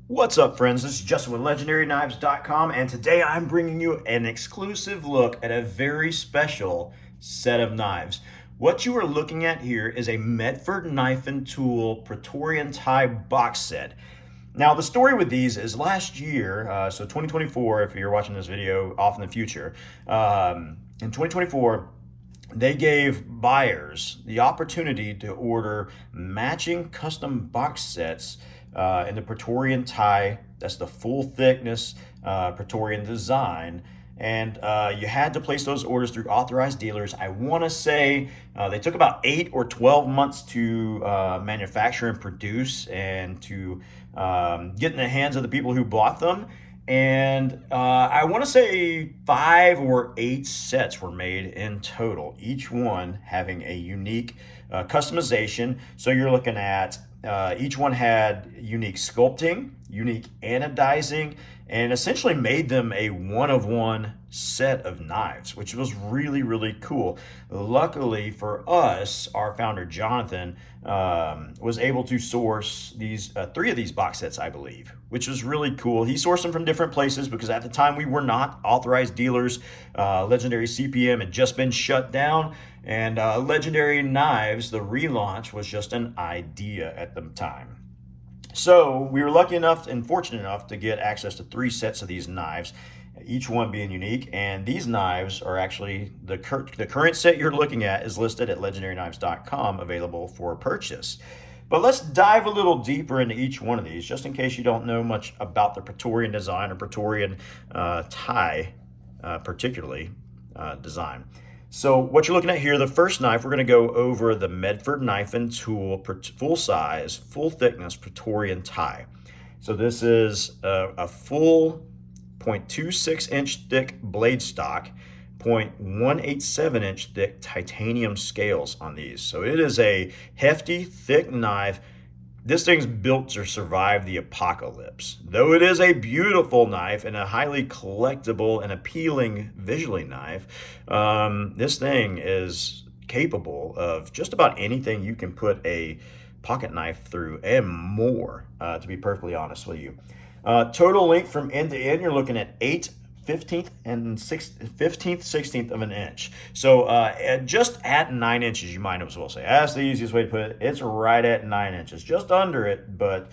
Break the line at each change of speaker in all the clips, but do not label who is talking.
What's up, friends? This is Justin with LegendaryKnives.com, and today I'm bringing you an exclusive look at a very special set of knives. What you are looking at here is a Medford knife and tool Praetorian Ti box set. Now, the story with these is last year, so 2024, if you're watching this video off in the future, in 2024, they gave buyers the opportunity to order matching custom box sets in the Praetorian Ti. That's the full thickness Praetorian design. And you had to place those orders through authorized dealers. I want to say they took about 8 or 12 months to manufacture and produce and to get in the hands of the people who bought them. And I want to say 5 or 8 sets were made in total, each one having a unique customization. So you're looking at each one had unique sculpting, unique anodizing, and essentially made them a one-of-one set of knives, which was really, really cool. Luckily for us, our founder Jonathan was able to source these 3 of these box sets, I believe, which was really cool. He sourced them from different places because at the time we were not authorized dealers. Legendary CPM had just been shut down, and Legendary Knives, the relaunch, was just an idea at the time. So we were lucky enough and fortunate enough to get access to 3 sets of these knives, each one being unique. And these knives are actually, the current set you're looking at is listed at LegendaryKnives.com, available for purchase. But let's dive a little deeper into each one of these, just in case you don't know much about the Praetorian design or Praetorian Ti, particularly design. So what you're looking at here, the first knife, we're going to go over the Medford knife and tool, full size, full thickness Praetorian Ti. So this is a full 0.26 inch thick blade stock, 0.187 inch thick titanium scales on these. So it is a hefty, thick knife. This thing's built to survive the apocalypse. Though it is a beautiful knife and a highly collectible and appealing visually knife, this thing is capable of just about anything you can put a pocket knife through and more, to be perfectly honest with you. Total length from end to end, you're looking at 8 15th and 15th 16th of an inch. So just at 9 inches, you might as well say. That's the easiest way to put it. It's right at 9 inches, just under it, but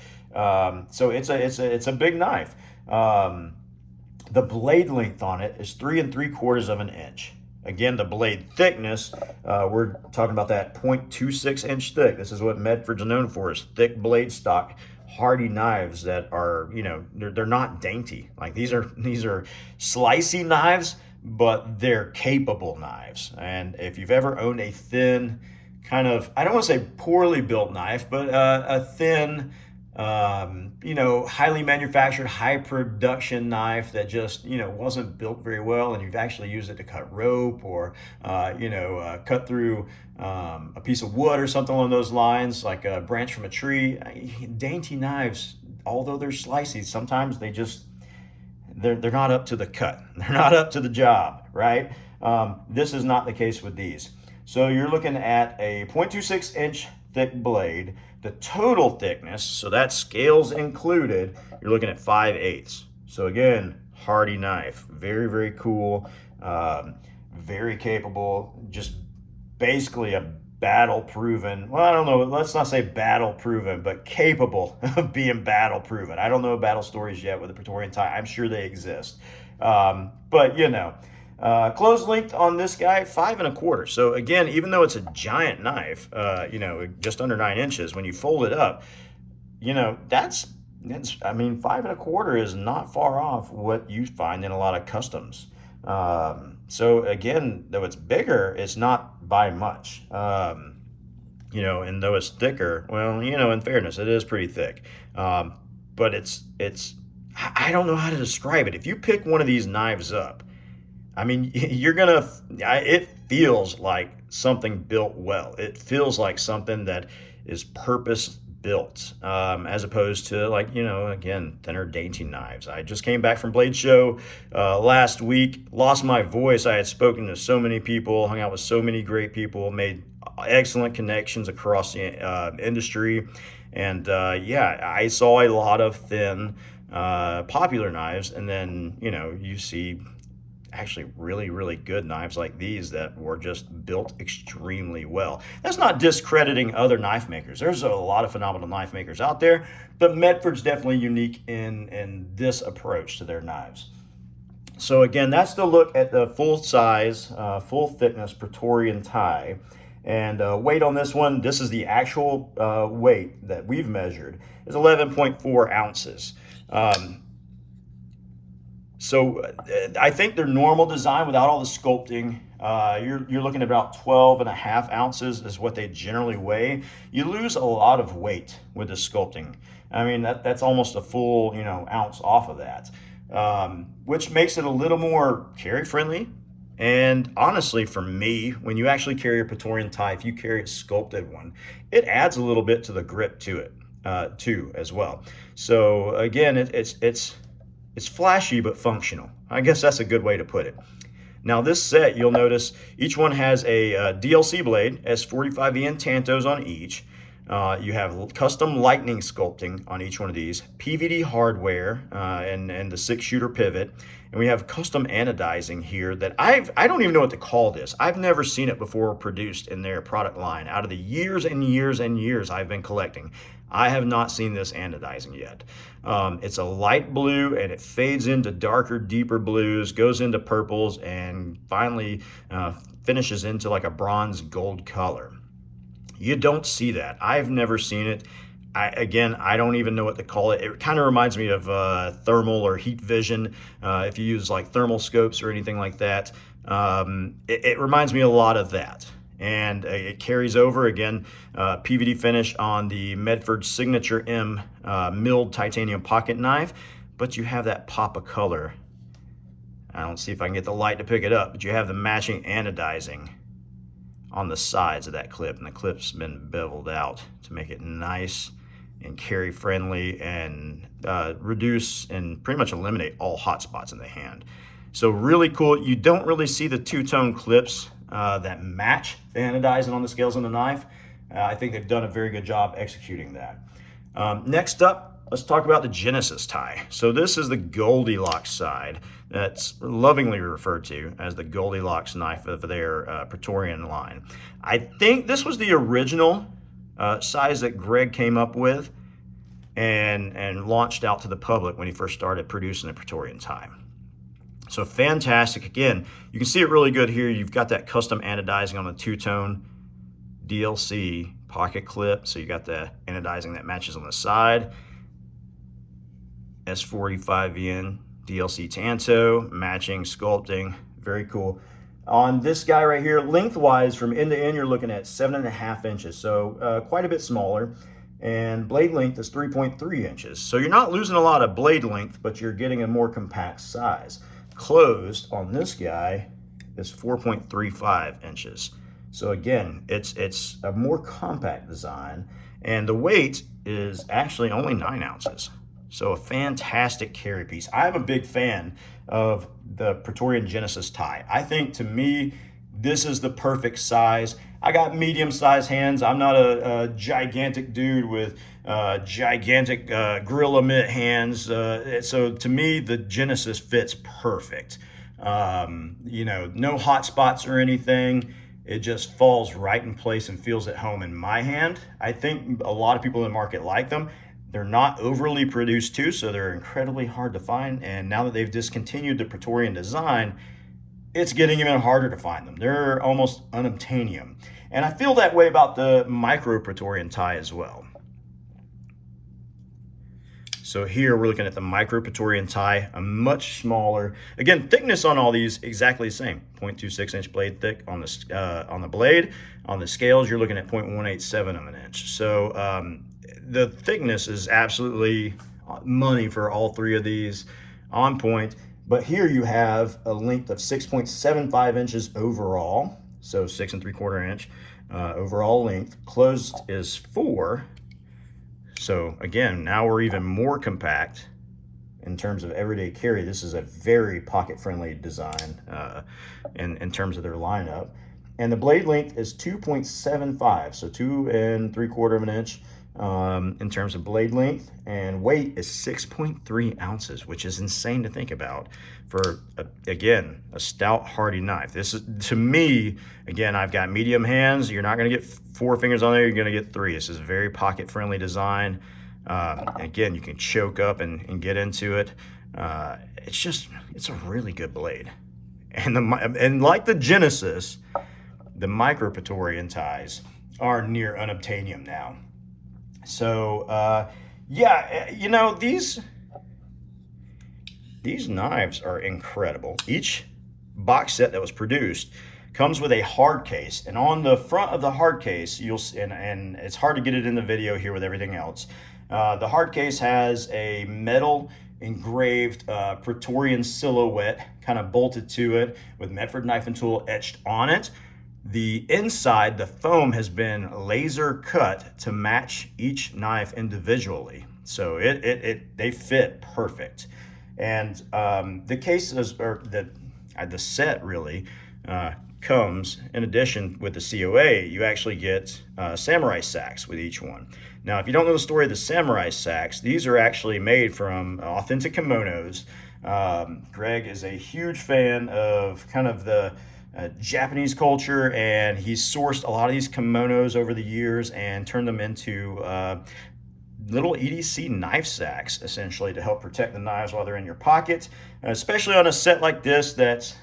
so it's a big knife. The blade length on it is 3 3/4 of an inch. Again, the blade thickness, we're talking about that 0.26 inch thick. This is what Medford's known for, is thick blade stock, hardy knives that are, you know, they're not dainty. Like these are slicey knives, but they're capable knives. And if you've ever owned a thin, kind of, I don't want to say poorly built knife, but a thin, you know, highly manufactured, high production knife that just, you know, wasn't built very well, and you've actually used it to cut rope or, you know, cut through a piece of wood or something along those lines, like a branch from a tree. Dainty knives, although they're slicey, sometimes they just, they're not up to the cut. They're not up to the job, right? This is not the case with these. So you're looking at a 0.26 inch thick blade. The total thickness, so that scales included, you're looking at 5/8. So again, hardy knife, very, very cool, very capable, just basically a battle-proven, well, I don't know, let's not say battle-proven, but capable of being battle-proven. I don't know battle stories yet with the Praetorian Ti. I'm sure they exist. But, you know, close length on this guy, 5 1/4. So again, even though it's a giant knife, you know, just under 9 inches, when you fold it up, you know, that's I mean, 5 1/4 is not far off what you find in a lot of customs. So again, though it's bigger, it's not by much. You know, and though it's thicker, well, you know, in fairness, it is pretty thick. But it's I don't know how to describe it. If you pick one of these knives up, I mean, you're gonna, it feels like something built well. It feels like something that is purpose built, as opposed to, like, you know, again, thinner, dainty knives. I just came back from Blade Show last week, lost my voice. I had spoken to so many people, hung out with so many great people, made excellent connections across the industry. And yeah, I saw a lot of thin popular knives, and then, you know, you see actually really good knives like these that were just built extremely well. That's not discrediting other knife makers. There's a lot of phenomenal knife makers out there, but Medford's definitely unique in this approach to their knives. So again, that's the look at the full size, full thickness Praetorian Ti. And weight on this one, this is the actual weight that we've measured, is 11.4 ounces. So I think their normal design without all the sculpting, you're looking at about 12.5 ounces is what they generally weigh. You lose a lot of weight with the sculpting. I mean, that's almost a full, you know, ounce off of that, which makes it a little more carry friendly. And honestly, for me, when you actually carry a Praetorian Ti, if you carry a sculpted one, it adds a little bit to the grip to it too as well. So again, it's flashy but functional. I guess that's a good way to put it. Now this set, you'll notice each one has a DLC blade, S45VN tantos on each. You have custom lightning sculpting on each one of these, PVD hardware, and the 6-shooter pivot. And we have custom anodizing here that I don't even know what to call this. I've never seen it before produced in their product line. Out of the years and years and years I've been collecting, I have not seen this anodizing yet. It's a light blue and it fades into darker, deeper blues, goes into purples, and finally finishes into like a bronze gold color. You don't see that. I've never seen it. Again, I don't even know what to call it. It kind of reminds me of thermal or heat vision. If you use like thermal scopes or anything like that, it reminds me a lot of that. And it carries over, again, PVD finish on the Medford Signature M milled titanium pocket knife, but you have that pop of color. I don't see if I can get the light to pick it up, but you have the matching anodizing on the sides of that clip, and the clip's been beveled out to make it nice and carry friendly and reduce and pretty much eliminate all hot spots in the hand. So really cool. You don't really see the two-tone clips that match the anodizing on the scales on the knife. I think they've done a very good job executing that. Next up, let's talk about the Genesis Ti. So this is the Goldilocks side that's lovingly referred to as the Goldilocks knife of their Praetorian line. I think this was the original size that Greg came up with and launched out to the public when he first started producing the Praetorian Ti. So fantastic. Again, you can see it really good here. You've got that custom anodizing on the two-tone DLC pocket clip. So you got the anodizing that matches on the side. S45VN DLC tanto, matching sculpting, very cool. On this guy right here, lengthwise from end to end, you're looking at 7.5 inches, so quite a bit smaller. And blade length is 3.3 inches. So you're not losing a lot of blade length, but you're getting a more compact size. Closed on this guy is 4.35 inches. So again, it's a more compact design, and the weight is actually only 9 ounces. So a fantastic carry piece. I'm a big fan of the Praetorian Genesis Ti. I think, to me, this is the perfect size. I got medium-sized hands. I'm not a gigantic dude with gigantic gorilla mitt hands. So to me, the Genesis fits perfect. You know, no hot spots or anything. It just falls right in place and feels at home in my hand. I think a lot of people in the market like them. They're not overly produced too, so they're incredibly hard to find. And now that they've discontinued the Praetorian design, it's getting even harder to find them. They're almost unobtainium. And I feel that way about the Micro Praetorian Ti as well. So here we're looking at the Micro Praetorian Ti, a much smaller. Again, thickness on all these exactly the same. 0.26 inch blade thick on the blade. On the scales, you're looking at 0.187 of an inch. So the thickness is absolutely money for all three of these, on point. But here you have a length of 6.75 inches overall, so 6 3/4 inch overall length. Closed is 4. So again, now we're even more compact in terms of everyday carry. This is a very pocket-friendly design in terms of their lineup. and the blade length is 2.75, so 2 3/4 of an inch in terms of blade length, and weight is 6.3 ounces, which is insane to think about for, again, a stout, hardy knife. This is, to me, again, I've got medium hands. You're not going to get 4 fingers on there. You're going to get 3. This is a very pocket-friendly design. Again, you can choke up and get into it. It's a really good blade. And like the Genesis, the Micro Praetorian Tis are near unobtainium now. So, yeah, you know, these knives are incredible. Each box set that was produced comes with a hard case, and on the front of the hard case, you'll see, and it's hard to get it in the video here with everything else. The hard case has a metal engraved Praetorian silhouette kind of bolted to it with Medford knife and tool etched on it. The inside, the foam has been laser cut to match each knife individually, so they fit perfect. And the cases, or the set really comes, in addition with the COA, you actually get samurai sacks with each one. Now, if you don't know the story of the samurai sacks, these are actually made from authentic kimonos. Greg is a huge fan of kind of the Japanese culture, and he's sourced a lot of these kimonos over the years and turned them into little EDC knife sacks, essentially, to help protect the knives while they're in your pocket, especially on a set like this that's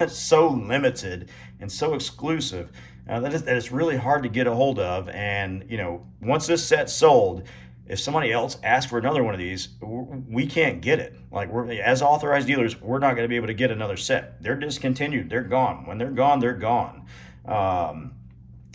so limited and so exclusive that it's really hard to get a hold of. And, you know, once this set's sold, if somebody else asks for another one of these, we can't get it. Like, as authorized dealers, we're not going to be able to get another set. They're discontinued. They're gone. When they're gone, they're gone.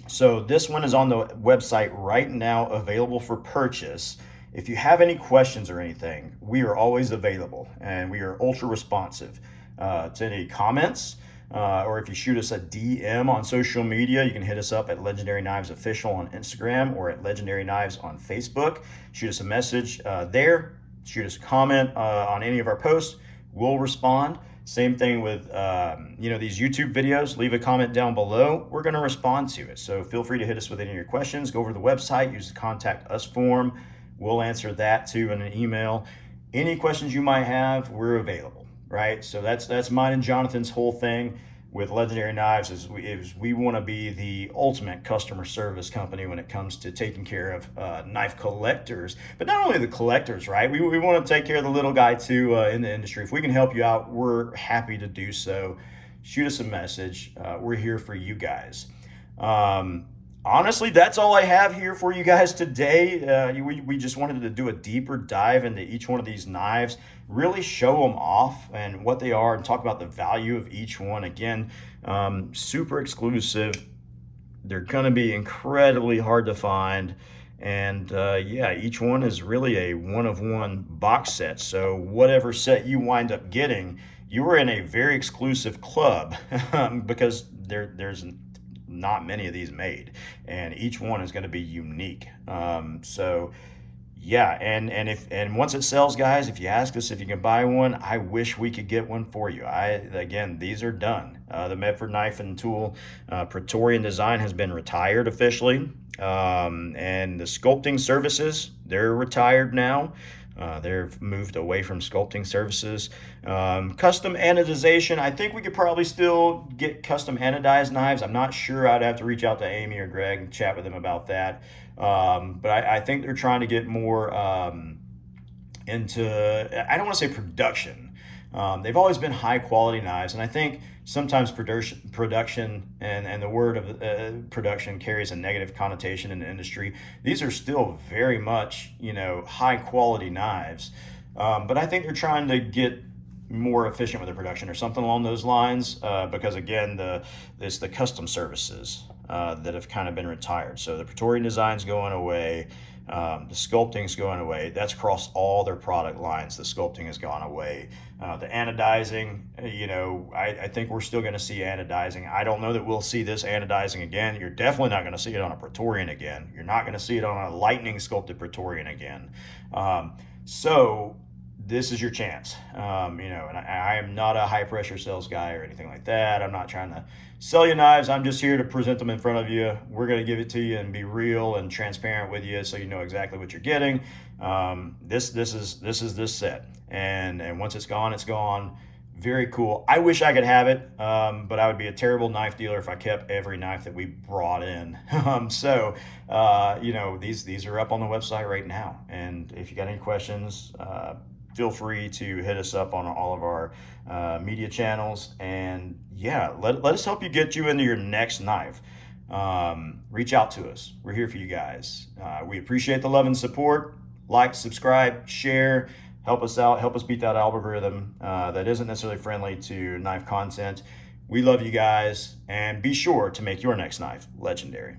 So this one is on the website right now, available for purchase. If you have any questions or anything, we are always available, and we are ultra responsive to any comments. Or if you shoot us a DM on social media, you can hit us up at Legendary Knives Official on Instagram or at Legendary Knives on Facebook. Shoot us a message there. Shoot us a comment on any of our posts. We'll respond. Same thing with you know, these YouTube videos. Leave a comment down below. We're going to respond to it. So feel free to hit us with any of your questions. Go over to the website. Use the contact us form. We'll answer that too in an email. Any questions you might have, we're available. Right? So that's mine and Jonathan's whole thing with Legendary Knives is we want to be the ultimate customer service company when it comes to taking care of knife collectors, but not only the collectors, right? We want to take care of the little guy too in the industry. If we can help you out, we're happy to do so. Shoot us a message. We're here for you guys. Honestly, that's all I have here for you guys today. We just wanted to do a deeper dive into each one of these knives, really show them off and what they are, and talk about the value of each one. Again, super exclusive. They're going to be incredibly hard to find. And yeah, each one is really a one-of-one box set. So whatever set you wind up getting, you are in a very exclusive club because there's not many of these made, and each one is going to be unique. So yeah, and once it sells, guys, if you ask us if you can buy one, I wish we could get one for you. Again, these are done. The Medford knife and tool Praetorian design has been retired officially, and the sculpting services, they're retired now. They've moved away from sculpting services. Custom anodization, I think we could probably still get custom anodized knives. I'm not sure. I'd have to reach out to Amy or Greg and chat with them about that. But I think they're trying to get more into, I don't want to say production. They've always been high quality knives, and I think sometimes production and the word of production carries a negative connotation in the industry. These are still very much, you know, high quality knives, but I think they're trying to get more efficient with their production or something along those lines, because again, it's the custom services that have kind of been retired. So the Praetorian design's going away. The sculpting's going away. That's across all their product lines. The sculpting has gone away. The anodizing, you know, I think we're still going to see anodizing. I don't know that we'll see this anodizing again. You're definitely not going to see it on a Praetorian again. You're not going to see it on a lightning sculpted Praetorian again. So this is your chance. You know, and I am not a high pressure sales guy or anything like that. I'm not trying to sell you knives. I'm just here to present them in front of you. We're going to give it to you and be real and transparent with you, so you know exactly what you're getting. This is this set, and once it's gone, it's gone. Very cool. I wish I could have it, but I would be a terrible knife dealer if I kept every knife that we brought in. You know, these are up on the website right now. And if you got any questions, feel free to hit us up on all of our media channels. And yeah, let us help you get you into your next knife. Reach out to us. We're here for you guys. We appreciate the love and support. Like, subscribe, share. Help us out, help us beat that algorithm that isn't necessarily friendly to knife content. We love you guys, and be sure to make your next knife legendary.